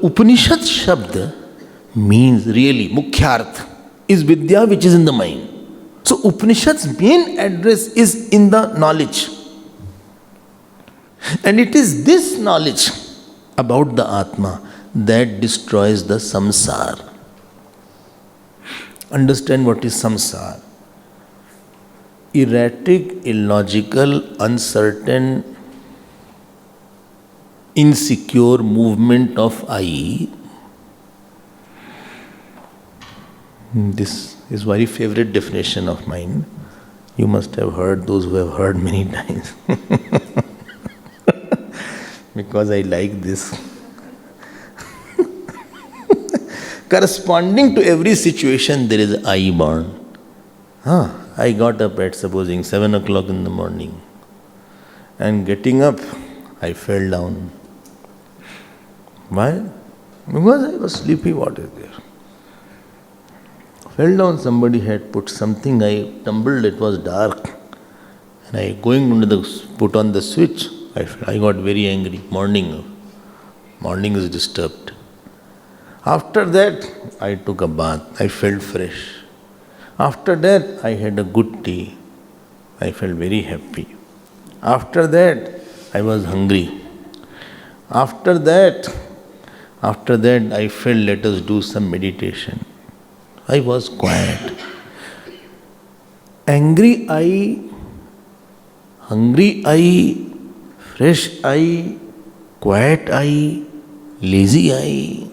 Upanishad Shabd means really, Mukhyarth is Vidya which is in the mind. So Upanishad's main address is in the knowledge. And it is this knowledge about the Atma that destroys the samsara. Understand what is samsara. Erratic, illogical, uncertain, insecure movement of I. This is very favorite definition of mine. You must have heard, those who have heard many times. Because I like this. Corresponding to every situation, there is I born. I got up at supposing 7 o'clock in the morning, and getting up, I fell down. Why? Because I was sleepy. What is there? Fell down, somebody had put something, I tumbled, it was dark. And I put on the switch, I got very angry. Morning is disturbed. After that, I took a bath, I felt fresh. After that, I had a good tea. I felt very happy. After that, I was hungry. After that, I felt let us do some meditation. I was quiet. Angry I, hungry I, fresh I, quiet I, lazy I.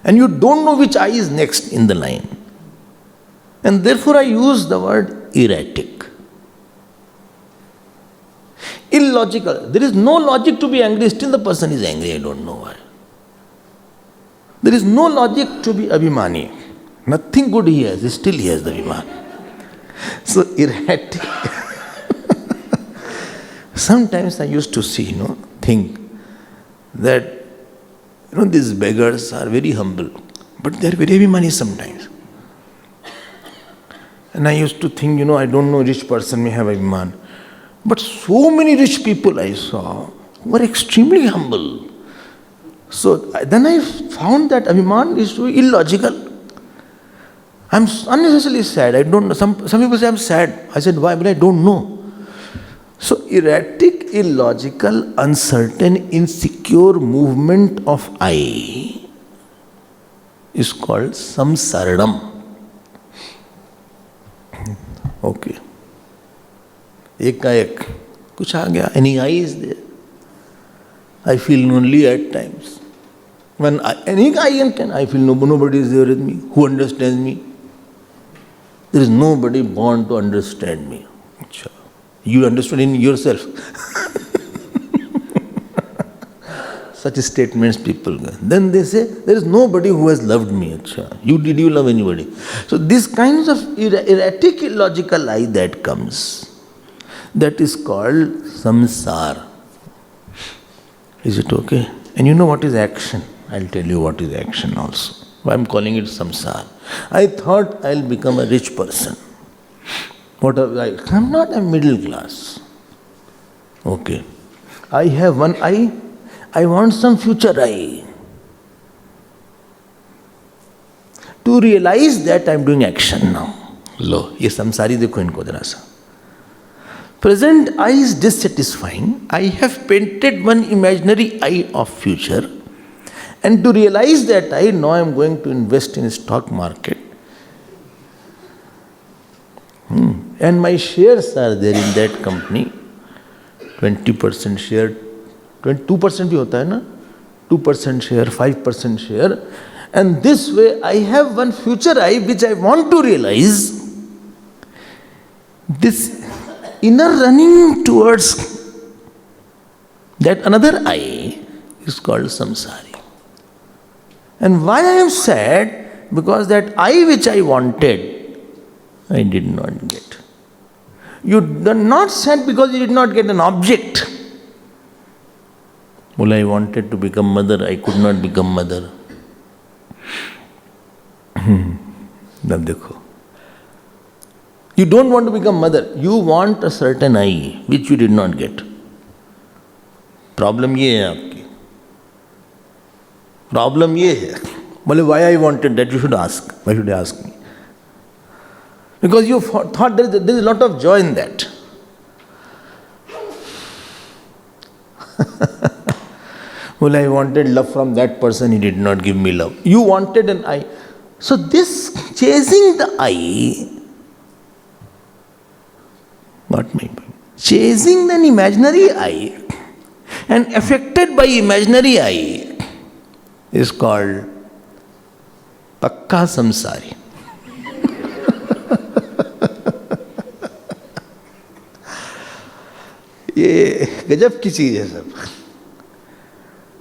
And you don't know which I is next in the line. And therefore I use the word erratic. Illogical. There is no logic to be angry, still the person is angry, I don't know why. There is no logic to be abhimani. Nothing good he has, still he has the abhiman. So erratic. Sometimes I used to see, think that, these beggars are very humble, but they are very abhimani sometimes. And I used to think, I don't know, rich person may have abhiman. But so many rich people I saw were extremely humble. So then I found that abhiman is so illogical. I'm unnecessarily sad. I don't know. Some people say I'm sad. I said, why? But I don't know. So erratic, illogical, uncertain, insecure movement of I is called samsaranam. Okay. Ekayek. Kuch aa gaya. Any I is there. I feel lonely at times. When I feel nobody is there with me. Who understands me? There is nobody born to understand me. You understood in yourself. Such statements people. Then they say, there is nobody who has loved me. Did you love anybody? So these kinds of erratic, illogical I that comes, that is called samsara. Is it okay? And you know what is action? I'll tell you what is action also. Why I'm calling it samsara. I thought I'll become a rich person. I'm not a middle class. Okay. I have one eye. I want some future eye. To realize that I'm doing action now. Lo, ye samsari dekho inko jara sa. Present eye is dissatisfying. I have painted one imaginary eye of future. And to realize that I know I'm going to invest in stock market. And my shares are there in that company. 20% share, 2% bhi hota hai na? 2% share, 5% share. And this way I have one future I which I want to realize. This inner running towards that another I is called samsari. And why I am sad? Because that I which I wanted, I did not get. You are not sad because you did not get an object. Well, I wanted to become mother, I could not become mother. Now dekho. You don't want to become mother, you want a certain I which you did not get. Problem ye hai aapki. Problem ये है. बोले why I wanted that, you should ask. Why should you ask me? Because you thought there is a lot of joy in that. Well, I wanted love from that person, he did not give me love. You wanted an eye. So this chasing the eye, got my point. Chasing an imaginary eye and affected by imaginary eye is called Pakka Samsari. ये गजब की चीज है सब.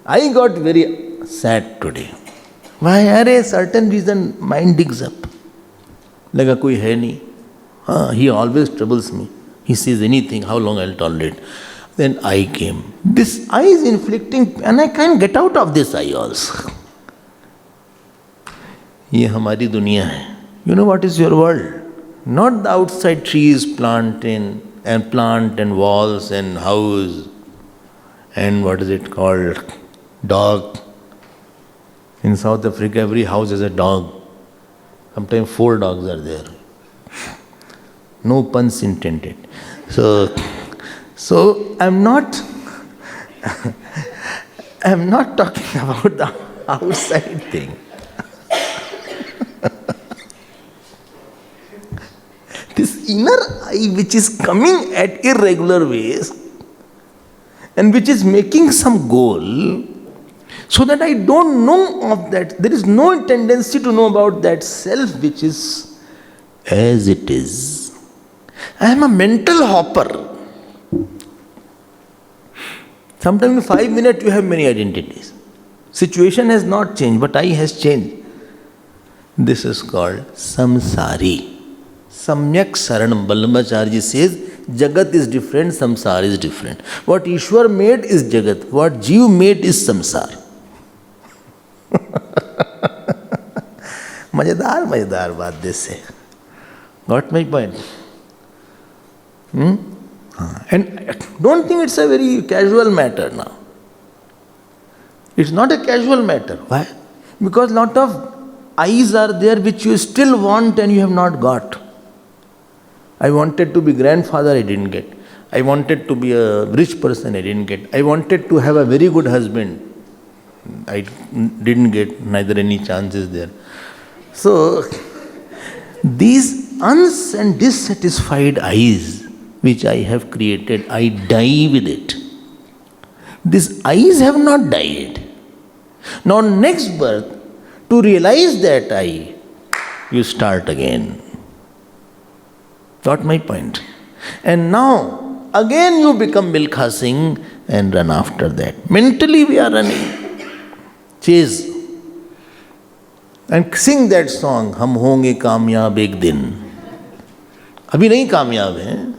I got very sad today. Why? अरे certain reason mind digs up. लगा कोई है नहीं. हाँ, he always troubles me. He says anything, how long I'll tolerate. Then I came. This eye is inflicting, and I can't get out of this eye also. ये हमारी दुनिया है. You know what is your world? Not the outside trees, plant and walls and house and what is it called? Dog. In South Africa, every house has a dog. Sometimes 4 dogs are there. No puns intended. So I'm not talking about the outside thing. This inner eye which is coming at irregular ways and which is making some goal, so that I don't know of that. There is no tendency to know about that self which is as it is. I am a mental hopper. Sometimes in 5 minutes you have many identities. Situation has not changed, but I has changed. This is called samsari. Samyak Saranam. Vallabhacharya says, Jagat is different, samsara is different. What Ishwar made is Jagat. What Jeev made is samsar. मजेदार बात this है. Got my point? And don't think it's a very casual matter now. It's not a casual matter. Why? Because lot of eyes are there which you still want and you have not got. I wanted to be grandfather, I didn't get. I wanted to be a rich person, I didn't get. I wanted to have a very good husband. I didn't get, neither any chances there. So, these and dissatisfied eyes which I have created, I die with it. These eyes have not died. Now next birth, to realize that eye, you start again. Got my point? And now, again you become Milkha Singh and run after that. Mentally we are running. Chase. And sing that song, हम होंगे कामयाब एक दिन. अभी नहीं कामयाब हैं,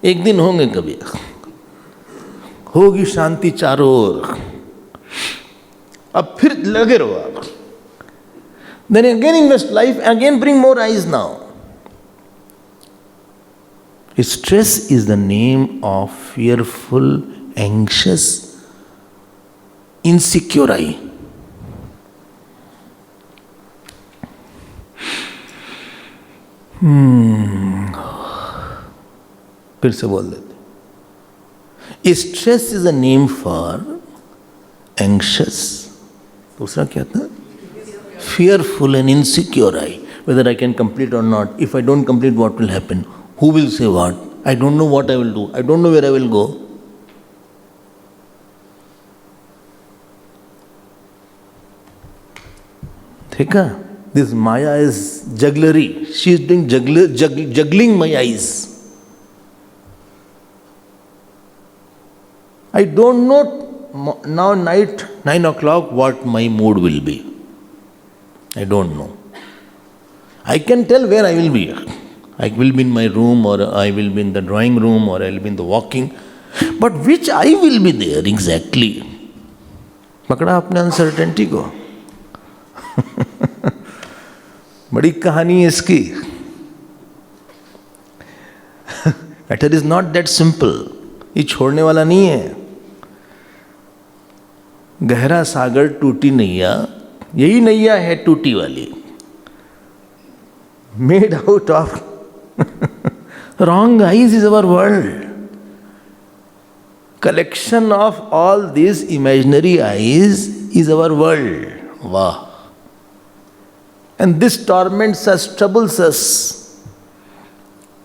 एक दिन होंगे कभी. होगी शांति चारों ओर. अब फिर लगे रहो आप. Then again invest life, again bring more eyes now. Stress is the name of fearful, anxious, insecure eye. फिर से बोल देते. Stress is a name for anxious. दूसरा क्या था? Fearful and insecure eye. Whether I can complete or not. If I don't complete, what will happen? Who will say what? I don't know what I will do. I don't know where I will go. Theka, this Maya is jugglery. She is doing juggling my eyes. I don't know now night 9 o'clock what my mood will be. I don't know. I can tell where I will be. I will be in my room, or I will be in the drawing room, or I will be in the walking. But which I will be there exactly? पकड़ा आपने uncertainty को. बड़ी कहानी है इसकी. Matter is not that simple. ये छोड़ने वाला नहीं है. गहरा सागर टूटी नैया, यही नैया है टूटी वाली. Made out of wrong eyes is our world. Collection of all these imaginary eyes is our world. Wow. And this torments us, troubles us.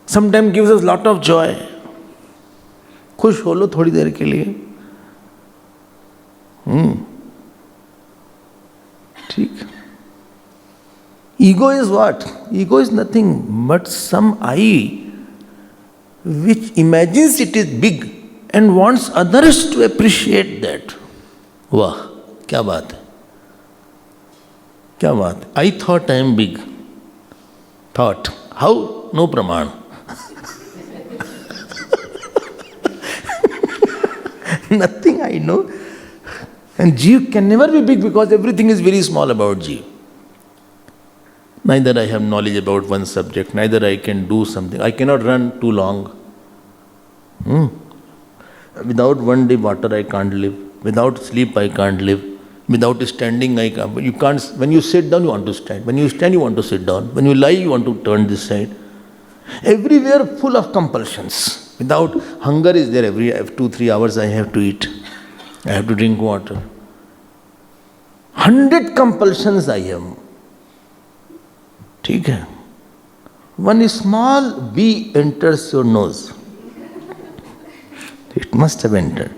Sometimes gives us lot of joy. खुश हो लो थोड़ी देर के लिए. ठीक. Ego is what? Ego is nothing but some I which imagines it is big and wants others to appreciate that. वाह, क्या बात है, क्या बात है. I thought I am big. Thought. How? No praman. Nothing I know. And Jeev can never be big because everything is very small about Jeev. Neither I have knowledge about one subject, neither I can do something. I cannot run too long. Without 1 day water I can't live. Without sleep I can't live. Without standing I can't. You can't. When you sit down you want to stand. When you stand you want to sit down. When you lie you want to turn this side. Everywhere full of compulsions. Without hunger is there. Every 2-3 hours I have to eat. I have to drink water. 100 compulsions I have. ठीक है. One small bee enters your nose. It must have entered.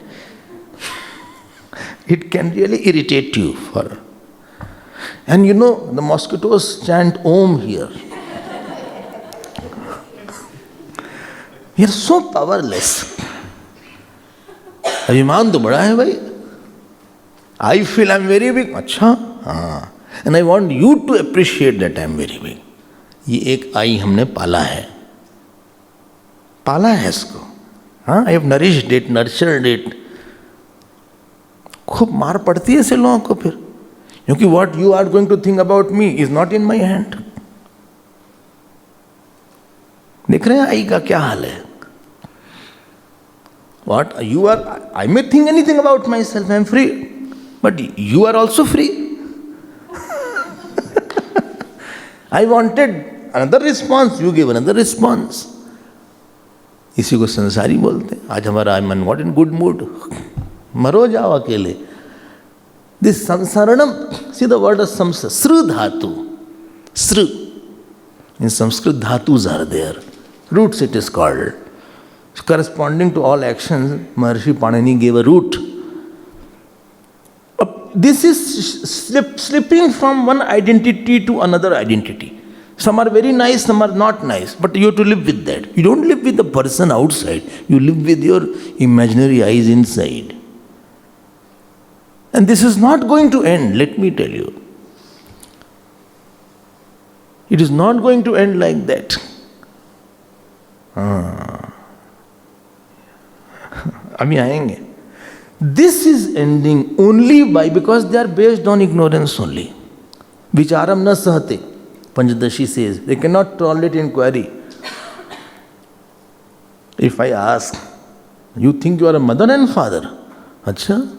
It can really irritate you for. And you know, the mosquitoes chant Om here. We are so powerless. अभिमान तो बड़ा है भाई. I feel I am very big. अच्छा, हाँ. And I want you to appreciate that I am very big. ये एक आई हमने पाला है. पाला है इसको. हाँ, I have nourished it, nurtured it. खूब मार पड़ती है ऐसे लोगों को फिर. क्योंकि what you are going to think about me is not in my hand. देख रहे हैं आई का क्या हाल है. What you are, I may think anything about myself, I am free. But you are also free. I wanted another response, you gave another response. इसी को संसारी बोलते हैं. आज हमारा I'm not in good mood. मरो जाओ अकेले. This samsaranam, see the word of samsara, sru dhatu. Sru. In Sanskrit, dhatus are there. Roots it is called. Corresponding to all actions, Maharshi Panini gave a root. This is slipping from one identity to another identity. Some are very nice, some are not nice, but you have to live with that. You don't live with the person outside, you live with your imaginary eyes inside. And this is not going to end, let me tell you. It is not going to end like that. अभी आएंगे. This is ending only by, because they are based on ignorance only. Vicharam na sahate, Panchadashi says. They cannot tolerate inquiry. If I ask, you think you are a mother and father? Achha?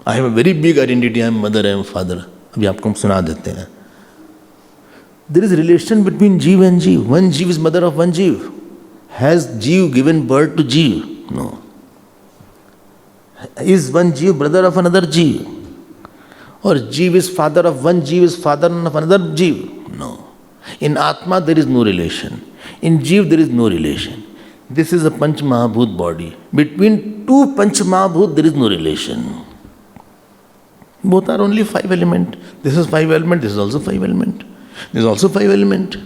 I have a very big identity, I am mother, I am father. अभी आपको हम सुना देते हैं. There is a relation between Jeev and Jeev. One Jeev is mother of one Jeev. Has Jeev given birth to Jeev? No. Is one Jeev brother of another Jeev? Or Jeev is father of one Jeev is father of another Jeev? No. In Atma there is no relation. In Jeev there is no relation. This is a Panch Mahabhut body. Between two Panch Mahabhut there is no relation. Both are only 5 elements. This is 5 element, this is also 5 element. This is also 5 element.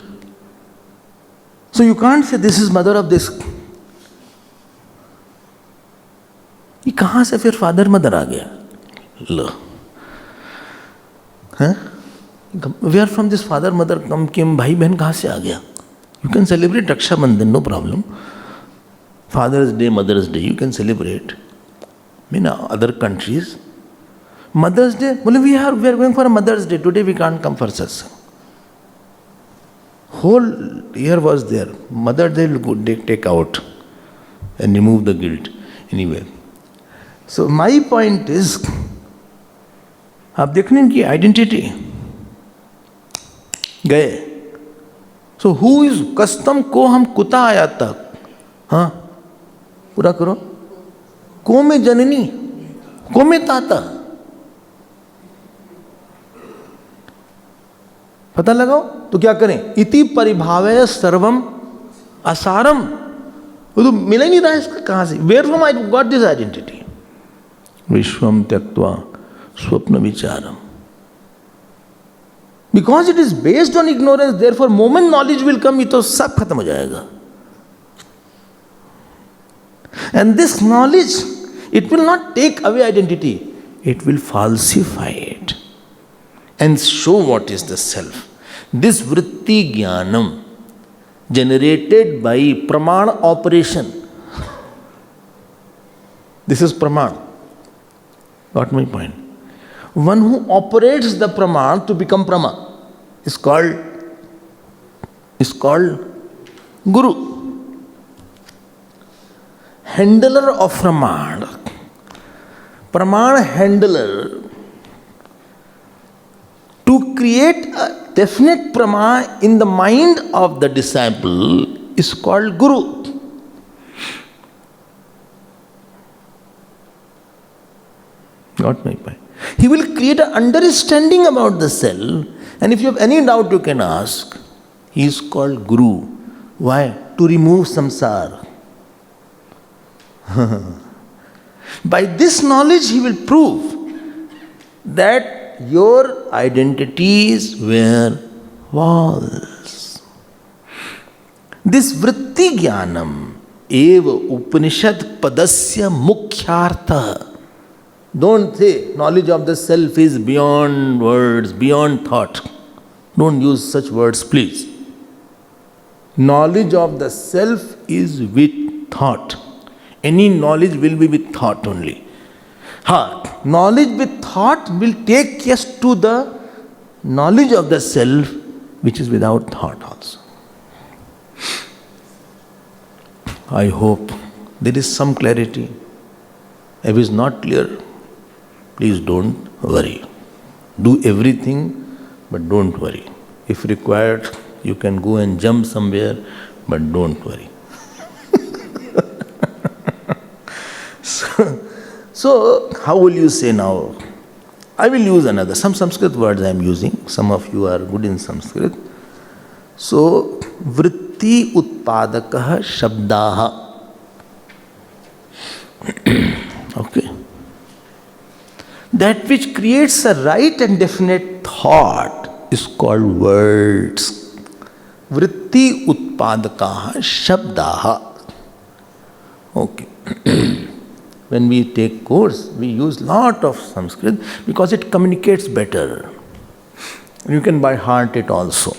So you can't say this is mother of this. ये कहाँ से फिर father mother आ गया? लो, हैं? Where from this father mother come came? भाई बहन कहाँ से आ गया? You can celebrate Raksha Bandhan, no problem. Father's Day, Mother's Day, you can celebrate. In other countries, Mother's Day, well, we are going for a Mother's Day. Today we can't come for satsang. Whole year was there. Mother Day will take out and remove the guilt. Anyway. So my point is, आप देखने इनकी identity गए। So who is कस्तम को हम कुता आया तक, हाँ पूरा करो, को में जननी, को में ताता, पता लगाओ तो क्या करें, इति परिभावय सर्वम असारम। वो तो मिल ही नहीं रहा है इसका, कहां से, where from I got this identity. विश्वम त्यक्त्वा स्वप्न विचारम, because it is based on ignorance, therefore moment knowledge will come, ये तो सब खत्म हो जाएगा। And this knowledge, it will not take away identity, it will falsify it and show what is the self. This vritti jnanam generated by praman operation. This is praman. Got my point? One who operates the praman to become prama is called guru. Handler of praman, praman handler, to create a definite prama in the mind of the disciple is called guru. Got my point? He will create an understanding about the self, and if you have any doubt you can ask. He is called guru. Why? To remove samsara. By this knowledge he will prove that your identities were false. This vritti jnanam eva Upanishad padasya mukhyartha. Don't say knowledge of the self is beyond words, beyond thought. Don't use such words, please. Knowledge of the self is with thought. Any knowledge will be with thought only. Knowledge with thought will take us to the knowledge of the self which is without thought also. I hope there is some clarity. If it is not clear, please don't worry. Do everything, but don't worry. If required, you can go and jump somewhere, but don't worry. So, how will you say now? I will use another. Some Sanskrit words I am using. Some of you are good in Sanskrit. So, vritti utpadakah shabdaha. Okay. That which creates a right and definite thought is called words. Vritti utpadakah shabdaha. Okay. When we take course, we use lot of Sanskrit because it communicates better. You can by heart it also.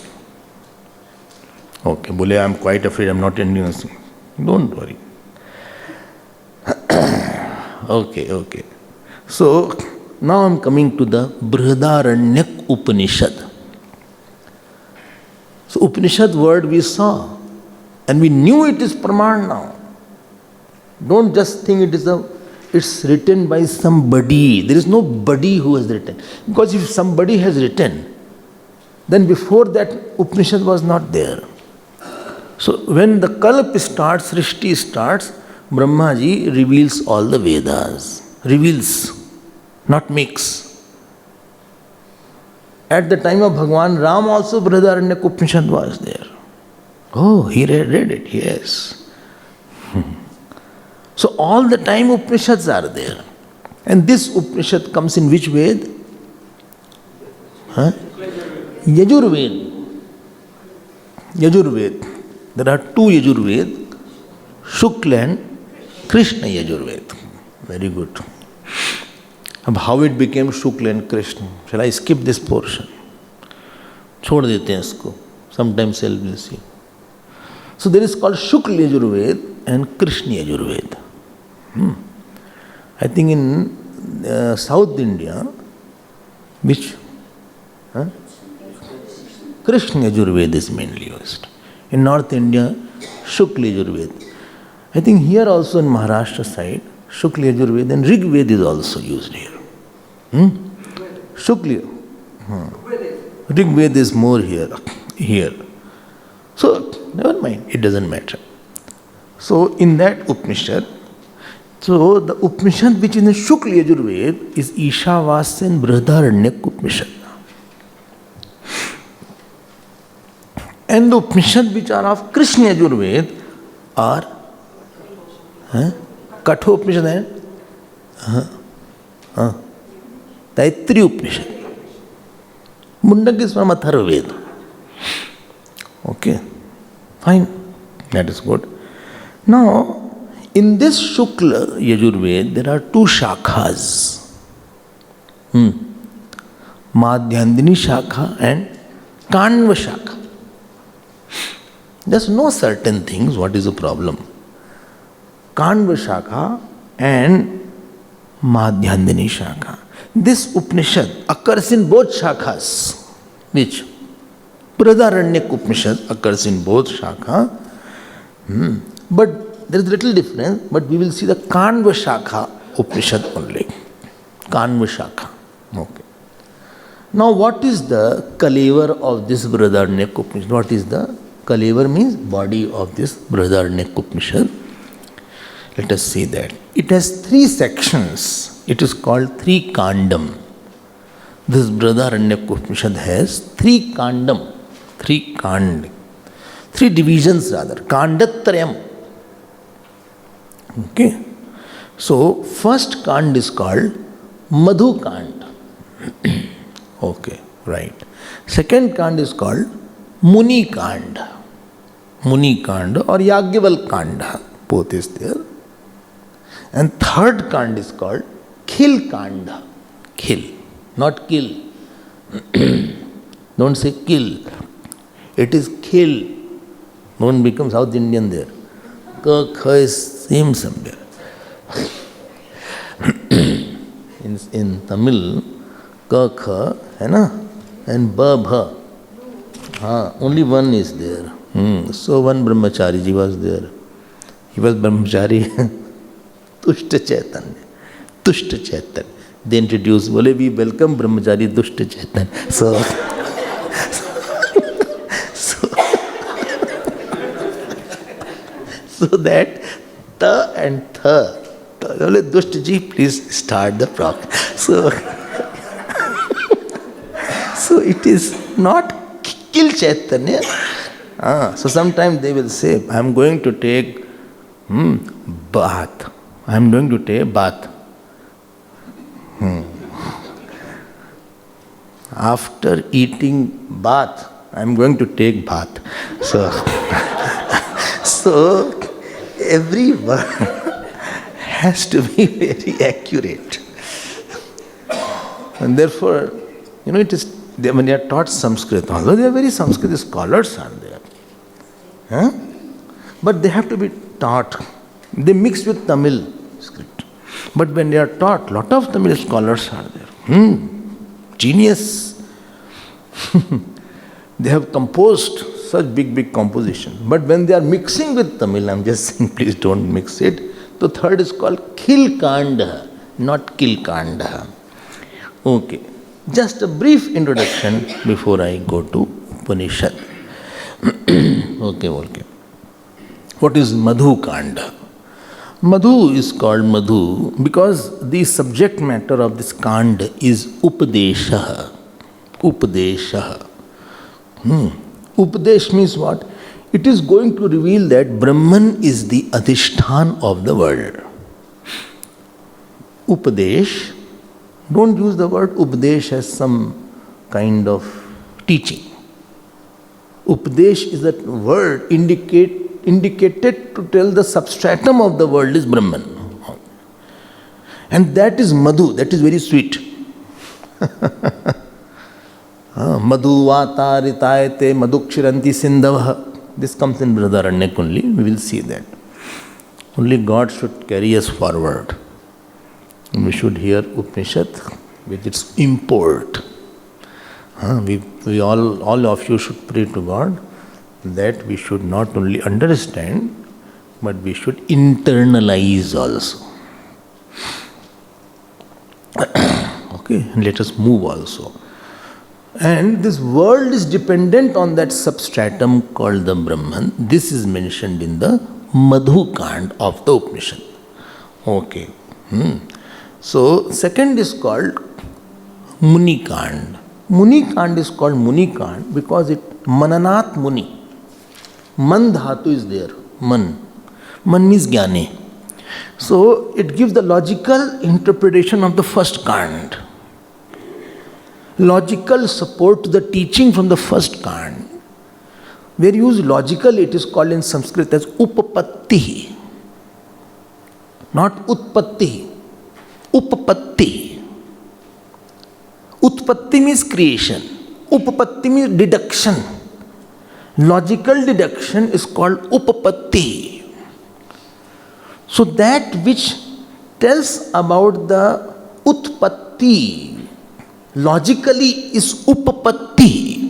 Okay, Bole, I am quite afraid, I am not ending this. Don't worry. Okay. So, now I am coming to the Brihadaranyaka Upanishad. So, Upanishad word we saw, and we knew it is Praman now. Don't just think it's written by somebody. There is nobody who has written. Because if somebody has written, then before that Upanishad was not there. So when the Kalp starts, Srishti starts, Brahmaji reveals all the Vedas. Reveals, not makes. At the time of Bhagwan Ram also Brihadaranyaka Upanishad was there. Oh, he read it, yes. So all the time Upanishads are there. And this Upanishad comes in which Ved? Yajurved. Yajurved. There are two Yajurved, Shukla and Krishna Yajurved. Very good. How it became Shukla and Krishna? Shall I skip this portion? छोड़ देते हैं इसको. Sometimes I will see. So there is called Shukla Yajurved and Krishna Yajurved. I think in South India, which? Krishna Yajurved is mainly used. In North India, Shukla Yajurved. I think here also in Maharashtra side, Shukla Yajurved and Rig Ved is also used here. Shukla. Rigveda is more here. So, never mind, it doesn't matter. So, in that Upanishad, so the Upanishad which is in Shukla Yajurveda is Ishavasyan Brihadaranyaka Upanishad. And the Upanishad which are of Krishna Yajurveda are Katha Upanishad hai? Taittiriya Upanishad. Mundak is from Atharvaveda. Okay, fine, that is good. Now, in this Shukla Yajurveda, there are two shakhas. Madhyandini Shakha and Kanva Shakha. There's no certain things. What is the problem? Kanva Shakha and Madhyandini Shakha. This Upanishad occurs in both shakhas. Which? Brihadaranyaka Upanishad occurs in both shakha. But there is little difference, but we will see the Kanva Shakha Upanishad only. Kanva Shakha. Okay. Now what is the kalevar of this Brihadaranyaka Upanishad? What is the kalevar means? Body of this Brihadaranyaka Upanishad. Let us see that. It has 3 sections. It is called 3 Kandam. This Brihadaranyaka Upanishad has 3 Kandam. 3 Kand. 3 divisions rather. Kandatrayam. Okay. So, first Kand is called Madhu Kand. Okay, right. Second Kand is called Muni Kand. Muni Kand or Yagyaval Kanda. Both is there. And third Kand is called Khil Kanda. Khil. Not kill. Don't say kill. It is kill. Don't become South Indian there. Ka, kha is same somewhere. in Tamil, ka, kha, hai na? And ba, bha. Only one is there. So one brahmachari ji was there. He was brahmachari. Tushta Chaitanya. Tushta Chaitanya. They introduced, Bole, we welcome brahmachari Tushta Chaitanya. So that ta and tha. Dushta ji, please start the program. So it is not kill Chaitanya. So sometimes they will say, I am going to take bath. I am going to take bath. After eating bath, I am going to take bath. So every word has to be very accurate. And therefore, it is when they are taught Sanskrit, although they are very Sanskrit scholars are there. But they have to be taught. They mix with Tamil script. But when they are taught, lot of Tamil scholars are there. Genius. They have composed such big composition. But when they are mixing with Tamil, I am just saying, please don't mix it. The third is called Khil Kanda, not Kil Kanda. Okay. Just a brief introduction before I go to Upanishad. Okay. What is Madhu Kanda? Madhu is called Madhu because the subject matter of this Kanda is Upadesha. Upadesha. Upadesh means what? It is going to reveal that Brahman is the Adhishthan of the world. Upadesh, don't use the word Upadesh as some kind of teaching. Upadesh is that word indicated to tell the substratum of the world is Brahman. And that is Madhu, that is very sweet. Madhu vata ritayate madhukshiranti sindhavah. This comes in Brihadaranyaka only, we will see that. Only God should carry us forward. And we should hear Upanishad with its import. We all of you should pray to God that we should not only understand, but we should internalize also. Okay, and let us move also. And this world is dependent on that substratum called the Brahman. This is mentioned in the Madhu Kand of the Upanishad. Okay. So, second is called Muni Kand. Muni Kand is called Muni Kand because it Mananat Muni. Man dhatu is there. Man. Man means Jnani. So, it gives the logical interpretation of the first Kand. Logical support to the teaching from the first Kand. Where you use logical, it is called in Sanskrit as Upapatti. Not Utpatti. Upapatti. Utpatti means creation. Upapatti means deduction. Logical deduction is called Upapatti. So that which tells about the Utpatti logically is Upapatti.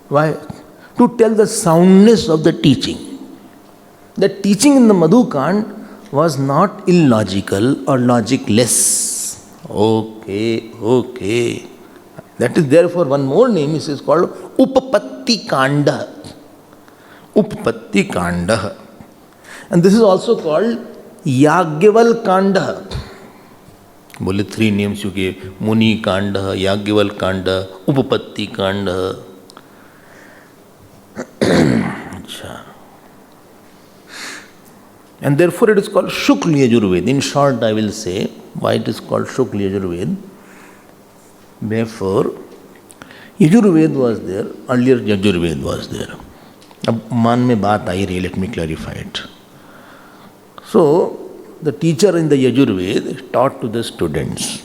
Why? To tell the soundness of the teaching. The teaching in the Madhu Kand was not illogical or logicless. Okay. That is therefore one more name is called Upapatti Kanda. Upapatti Kanda. And this is also called Yagyaval Kanda. Bole three names you gave. Muni Kanda, Yagyaval Kanda, Upapatti Kanda. And therefore it is called Shukla Yajurved. In short, I will say why it is called Shukla Yajurved. Therefore, Yajurved was there, earlier Yajurved was there. अब मान में बात आई रही, let me clarify it. So, the teacher in the Yajurved taught to the students.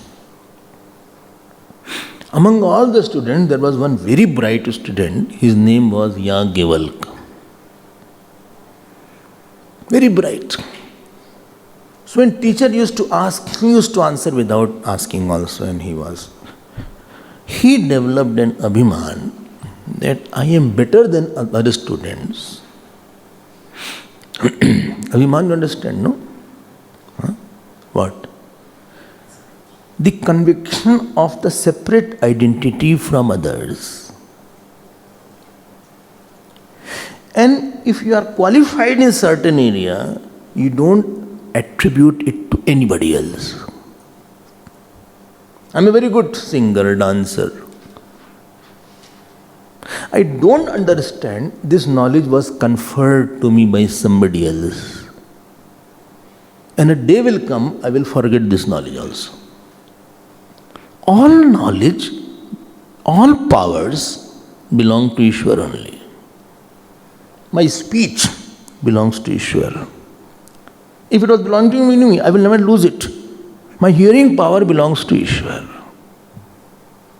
Among all the students, there was one very bright student. His name was Yagyavalka. Very bright. So when teacher used to ask, he used to answer without asking also, and he developed an abhiman that I am better than other students. Abhiman, you understand, no? Huh? What? The conviction of the separate identity from others. And if you are qualified in certain area, you don't attribute it to anybody else. I am a very good singer, dancer. I don't understand this knowledge was conferred to me by somebody else. And a day will come, I will forget this knowledge also. All knowledge, all powers belong to Ishwar only. My speech belongs to Ishwar. If it was belonging to me, I will never lose it. My hearing power belongs to Ishwar.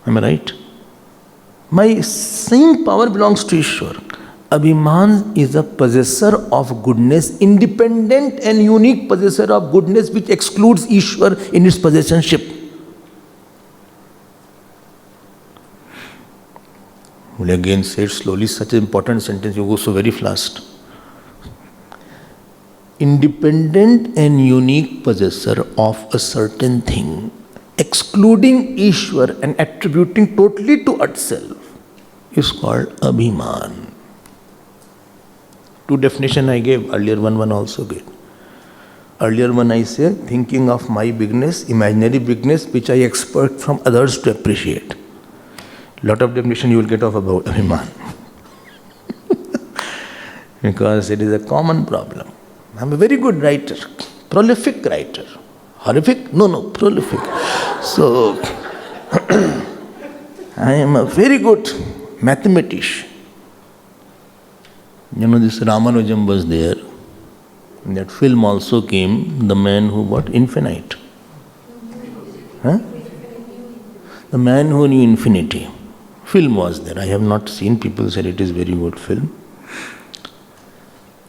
Am I right? My seeing power belongs to Ishwar. Abhiman is a possessor of goodness, independent and unique possessor of goodness which excludes Ishwar in its possessorship. Will again say it slowly, such an important sentence, you go so very fast. Independent and unique possessor of a certain thing, excluding Ishwar and attributing totally to itself, is called Abhiman. Two definitions I gave, earlier one also gave. Earlier one I said, thinking of my bigness, imaginary bigness, which I expect from others to appreciate. Lot of definition you will get of about Abhiman. Because it is a common problem. I am a very good writer, prolific writer. Horrific? No, prolific. So, I am a very good mathematician. You know, this Ramanujam was there. In that film also came The Man Who What? Infinite. Huh? The Man Who Knew Infinity. Film was there. I have not seen. People said it is very good film.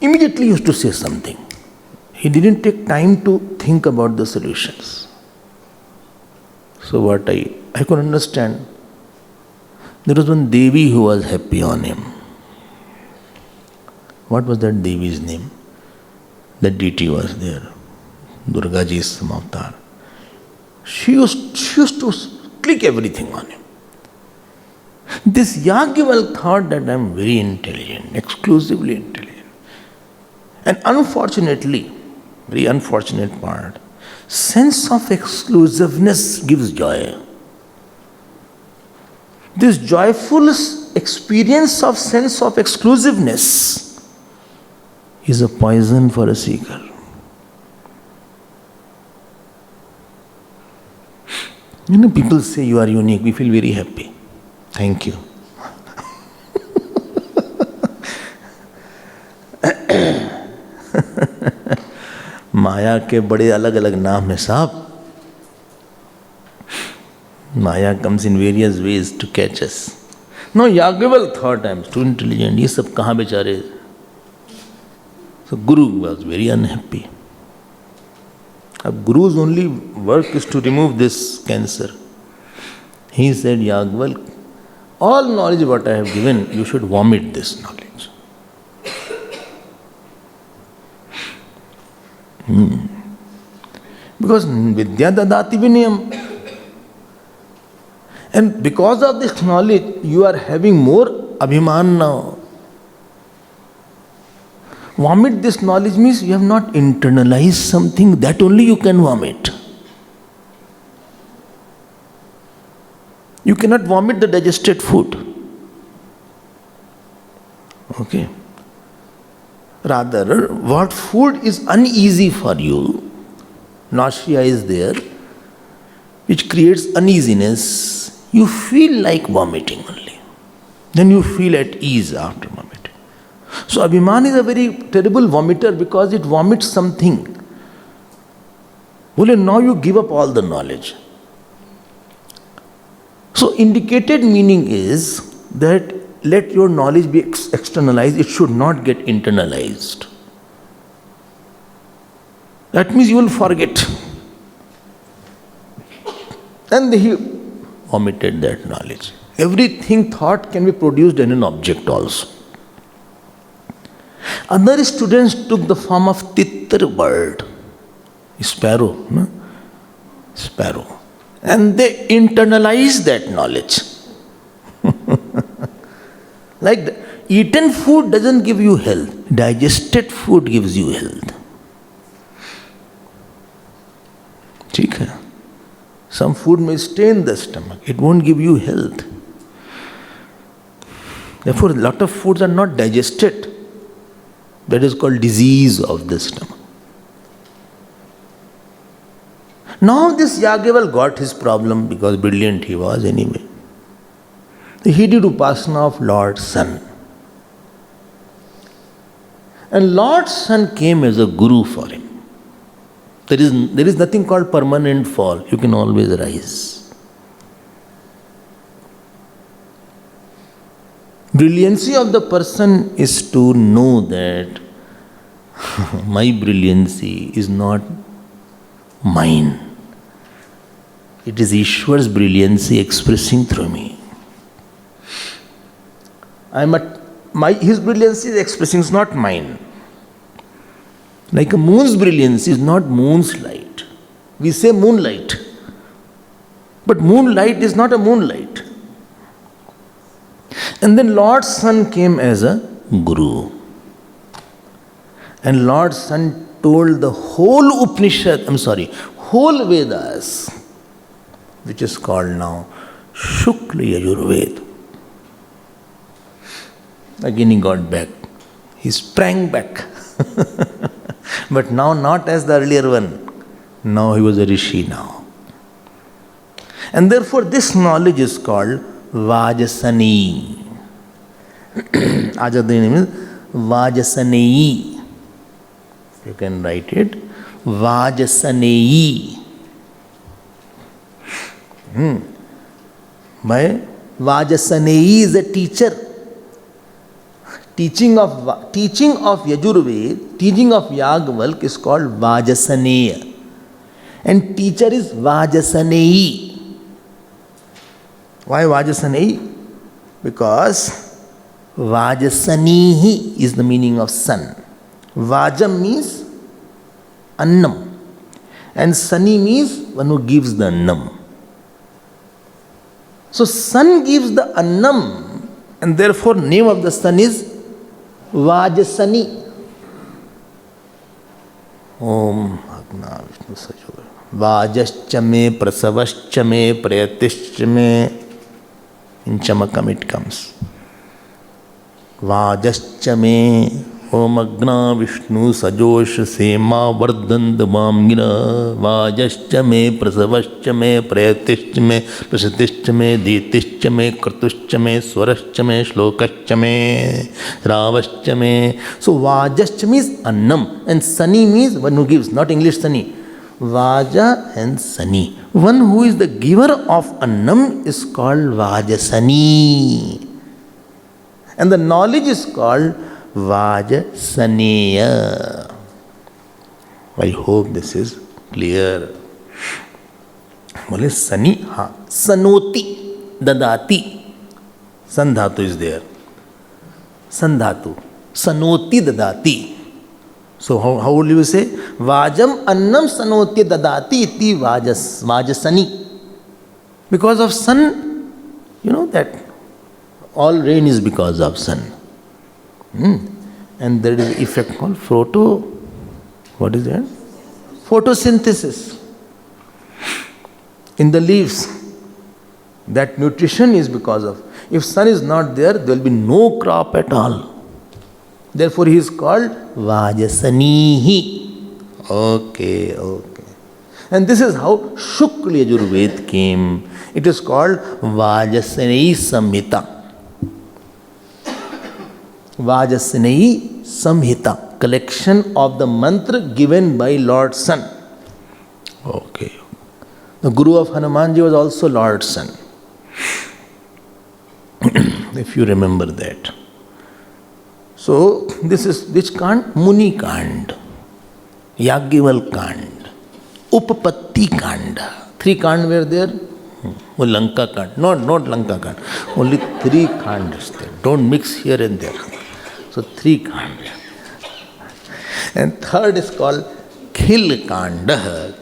Immediately used to say something. He didn't take time to think about the solutions. So what I could understand, there was one Devi who was happy on him. What was that Devi's name? That deity was there. Durga ji is some avatar. She used to click everything on him. This Yagyaval thought that I am very intelligent, exclusively intelligent. And unfortunately, very unfortunate part, sense of exclusiveness gives joy. This joyful experience of sense of exclusiveness is a poison for a seeker. You know, people say you are unique, we feel very happy. Thank you. माया के बड़े अलग अलग नाम हैं साहब. Maya comes in various ways to catch us. No, Yagyaval thought I am too intelligent. ये सब कहाँ बेचारे? So Guru was very unhappy. Guru's only work is to remove this cancer. He said, Yagyaval, all knowledge what I have given, you should vomit this knowledge. Because Vidya Dadati Vinayam. And because of this knowledge, you are having more abhiman now. Vomit this knowledge means you have not internalized something, that only you can vomit. You cannot vomit the digested food. Okay. Rather, what food is uneasy for you, nausea is there, which creates uneasiness, you feel like vomiting only. Then you feel at ease after vomiting. So Abhiman is a very terrible vomiter because it vomits something. Well, now you give up all the knowledge. So indicated meaning is that let your knowledge be externalized, it should not get internalized. That means you will forget. And he omitted that knowledge. Everything thought can be produced in an object also. Other students took the form of Tittar bird, sparrow, no? Sparrow. And they internalized that knowledge. Like eaten food doesn't give you health, digested food gives you health. ठीक है? Some food may stay in the stomach, it won't give you health. Therefore, a lot of foods are not digested. That is called disease of the stomach. Now this Yagyaval got his problem because brilliant he was anyway. He did Upasana of Lord's Sun. And Lord's Sun came as a guru for him. There is nothing called permanent fall. You can always rise. Brilliancy of the person is to know that my brilliancy is not mine. It is Ishwar's brilliancy expressing through me. His brilliancy is expressing, is not mine. Like a moon's brilliancy is not moon's light. We say moonlight. But moonlight is not a moonlight. And then Lord's Sun came as a guru. And Lord's Sun told the whole whole Vedas, which is called now Shukla Yajurveda. Again he got back. He sprang back. But now not as the earlier one. Now he was a rishi now. And therefore this knowledge is called Vajasani. Ajadini means Vajasani. You can write it. Vajasani. Vajasani is a teacher. Teaching of Yajurveda, teaching of Yagyavalkya is called Vajasaneya. And teacher is Vajasaneyi. Why Vajasaneyi? Because Vajasanihi is the meaning of sun. Vajam means annam. And Sani means one who gives the annam. So sun gives the annam, and therefore name of the sun is Vajasani. Om Agna Vishnu Sajoga. Vajascha me, prasavascha me, prayatischa me. In Chamakam it comes. Vajascha me. Om Agna Vishnu Sajosh Sema Vardand Mamgira. Vajascha me, prasavascha me, prayatischa me, prasatischa me, ditischa me, krtuscha me, swarascha me, shlokascha me, ravascha me. So Vajascha means annam, and Sani means one who gives, not English Sani. Vaja and Sani. One who is the giver of annam is called Vajasani. And the knowledge is called Vajasaneya. I hope this is clear. Well, Sani, Sanoti, Dadati. Sandhatu is there. Sandhatu. Sanoti Dadati. So how would you say? Vajam annam sanoti dadati iti vajasani. Because of sun, you know that all rain is because of sun. And there is effect called what is that? Photosynthesis. In the leaves, that nutrition is because of. If sun is not there, there will be no crop at all. Therefore, he is called Vajasanihi. Okay. And this is how Shukla Yajurved came. It is called Vajasani Samhita. Vajasani Samhita. Collection of the mantra given by Lord Sun. Okay. The Guru of Hanumanji was also Lord Sun. If you remember that. So, this is which Kand? Muni Kand, Yagyaval Kand, Upapatti Kand. 3 Kand were there. Lanka Kand. Not Lanka Kand. Only 3 Kands there. Don't mix here and there. So 3 Kand. And 3rd is called Khil Kand.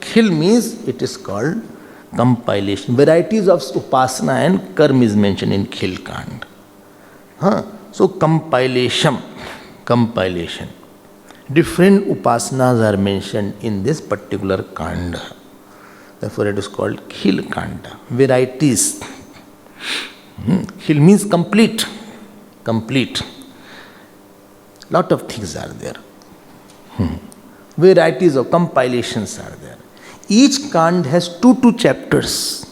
Khil means it is called compilation. Varieties of Upasana and Karma is mentioned in Khil Kand. So compilation. Different upasanas are mentioned in this particular kanda. Therefore it is called Khil Kanda. Varieties. Khil means complete. Lot of things are there. Varieties of compilations are there. Each kand has 2 chapters.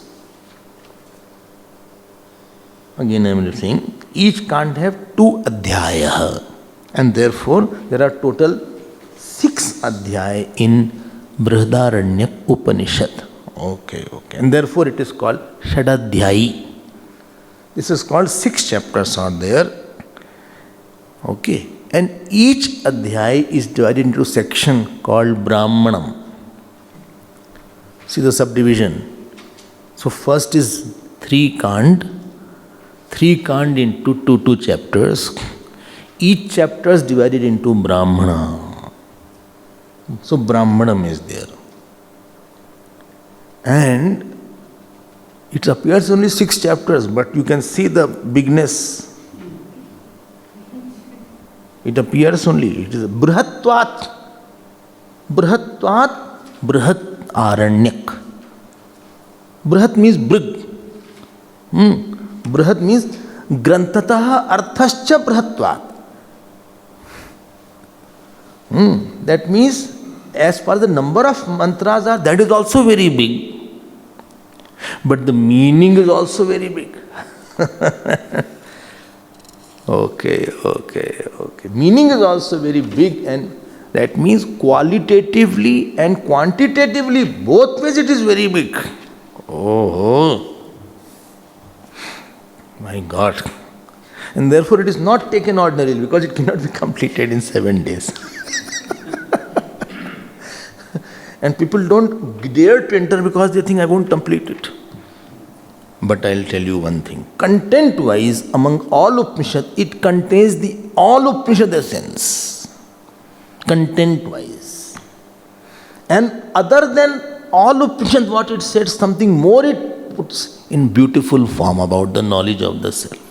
Again I am saying, each kand have 2 adhyaya, and therefore there are total 6 adhyaya in Brihadaranyaka Upanishad. Okay. And therefore it is called Shadadhyayi. This is called 6 chapters are there. Okay. And each adhyaya is divided into section called Brahmanam. See the subdivision. So first is 3 kand into 2 chapters. Each chapter is divided into Brahmana. So Brahmanam is there. And it appears only 6 chapters, but you can see the bigness. It appears only. It is Brihatvat. Brihat Aranyak. Brihat means brig. Brihat means Grantataha Arthascha Brihatvat. That means as far as the number of mantras are, that is also very big. But the meaning is also very big. Okay. Meaning is also very big, and that means qualitatively and quantitatively, both ways it is very big. Oh, my God. And therefore it is not taken ordinarily, because it cannot be completed in 7 days. And people don't dare to enter because they think I won't complete it. But I'll tell you one thing. Content-wise, among all Upanishad, it contains the all Upanishad essence. Content-wise. And other than all Upanishad, what it said, something more it puts in beautiful form about the knowledge of the self.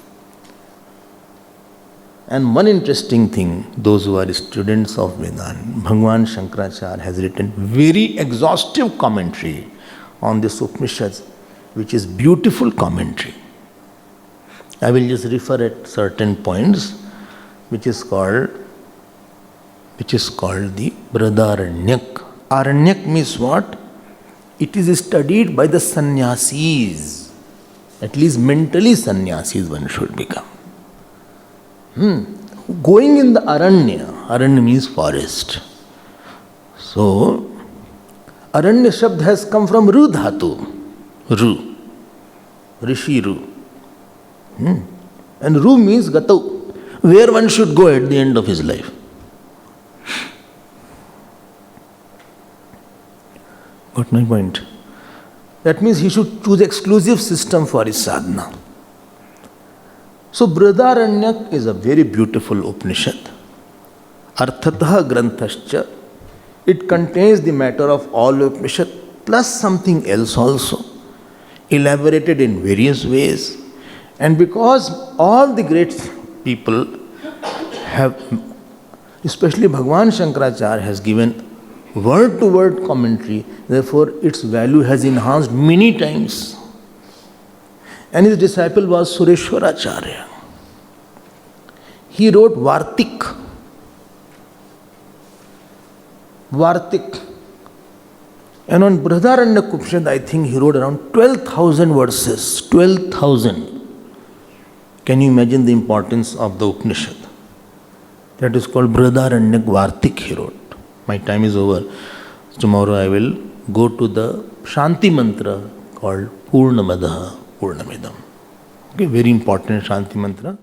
And one interesting thing, those who are students of Vedanta, Bhagwan Shankaracharya has written very exhaustive commentary on this Upanishads, which is beautiful commentary. I will just refer at certain points, which is called the Brihadaranyak. Aranyak means what? It is studied by the sannyasis. At least mentally sannyasis one should become. Going in the Aranya means forest. So, Aranya Shabd has come from Ru Dhatu. Ru. Rishi Ru. And Ru means Gatau, where one should go at the end of his life. Got my point? That means he should choose exclusive system for his sadhana. So Brihadaranyak is a very beautiful Upanishad. Arthatah Granthascha. It contains the matter of all Upanishad plus something else also, elaborated in various ways. And because all the great people have, especially Bhagwan Shankaracharya has given word-to-word commentary, therefore its value has enhanced many times. And his disciple was Sureshwaracharya. He wrote Vartik. And on Brihadaranyaka Upanishad, I think he wrote around 12,000 verses. 12,000. Can you imagine the importance of the Upanishad? That is called Brihadaranyaka Vartik he wrote. My time is over. Tomorrow I will go to the Shanti mantra called Purnamadaha Purnamidam. Okay, very important Shanti mantra.